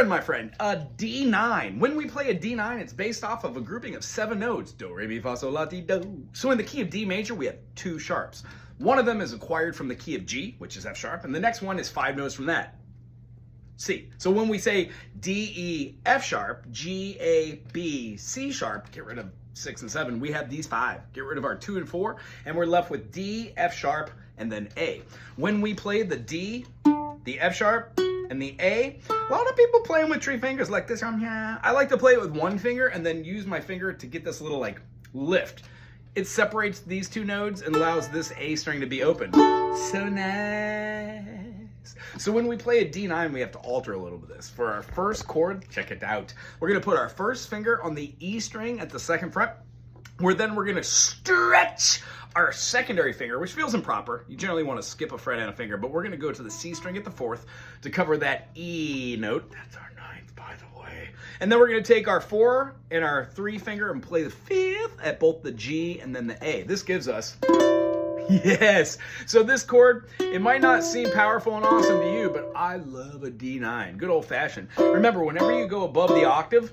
my friend, a D9. When we play a D9, it's based off of a grouping of 7 notes. Do, re, mi, fa, sol, la, ti, do. So in the key of D major, we have 2 sharps. One of them is acquired from the key of G, which is F sharp, and the next one is 5 notes from that, C. So when we say D, E, F sharp, G, A, B, C sharp, get rid of 6 and 7, we have these 5. Get rid of our 2 and 4, and we're left with D, F sharp, and then A. When we play the D, the F sharp, and the A, a lot of people playing with 3 fingers like this. I like to play it with 1 finger and then use my finger to get this little like lift. It separates these 2 nodes and allows this A string to be open. So nice. So when we play a D9, we have to alter a little bit of this. For our first chord, check it out. We're gonna put our first finger on the E string at the 2nd fret, where then we're gonna stretch our secondary finger, which feels improper. You generally want to skip a fret and a finger, but we're going to go to the C string at the 4th to cover that E note. That's our 9th, by the way. And then we're going to take our 4 and our 3 finger and play the 5th at both the G and then the A. This gives us, yes. So this chord, it might not seem powerful and awesome to you, but I love a D9. Good old fashioned. Remember, whenever you go above the octave,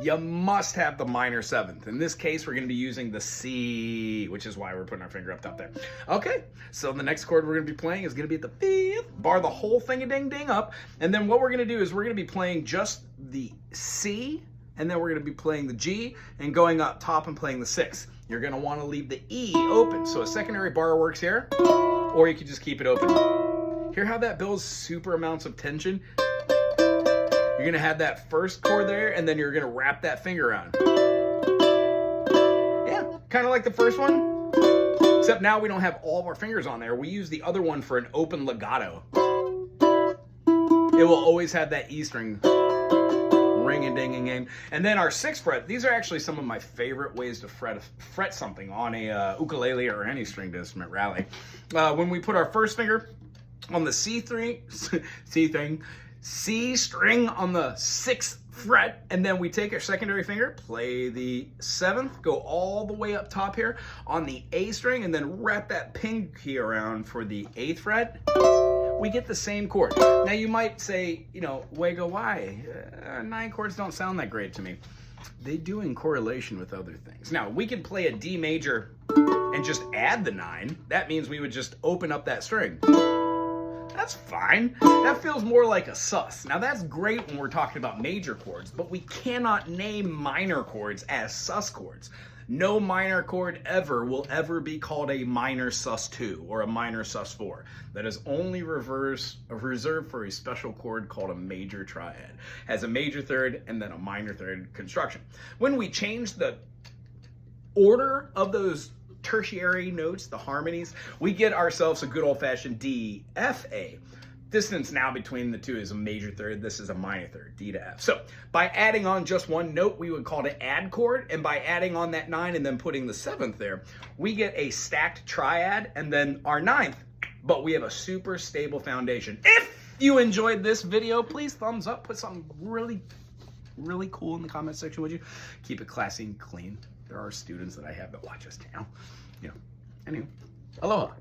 you must have the minor 7th. In this case, we're going to be using the C, which is why we're putting our finger up top there. Okay, so the next chord we're going to be playing is going to be at the 5th. Bar the whole thing-a-ding-ding up. And then what we're going to do is we're going to be playing just the C, and then we're going to be playing the G, and going up top and playing the 6th. You're going to want to leave the E open. So a secondary bar works here, or you can just keep it open. Hear how that builds super amounts of tension? You're gonna have that first chord there, and then you're gonna wrap that finger around. Yeah, kind of like the first one, except now we don't have all of our fingers on there. We use the other one for an open legato. It will always have that E string ring-a-ding-a-ding. And then our 6th fret, these are actually some of my favorite ways to fret something on a ukulele or any stringed instrument rally. When we put our first finger on the C string on the 6th fret, and then we take our secondary finger, play the 7th, go all the way up top here on the A string, and then wrap that pinky around for the 8th fret, we get the same chord. Now you might say, you know, Wego, why? 9 chords don't sound that great to me. They do in correlation with other things. Now, we can play a D major and just add the 9. That means we would just open up that string. That's fine. That feels more like a sus. Now that's great when we're talking about major chords, but we cannot name minor chords as sus chords. No minor chord ever will ever be called a minor sus2 or a minor sus4. That is only reserved for a special chord called a major triad. Has a major third and then a minor third construction. When we change the order of those tertiary notes, the harmonies, we get ourselves a good old-fashioned D, F, A. Distance now between the two is a major third. This is a minor third, D to F. So by adding on just one note, we would call it an add chord. And by adding on that 9 and then putting the 7th there, we get a stacked triad and then our 9th, but we have a super stable foundation. If you enjoyed this video, please thumbs up, put something really cool in the comment section, would you? Keep it classy and clean. There are students that I have that watch this channel. You know, anyway, aloha.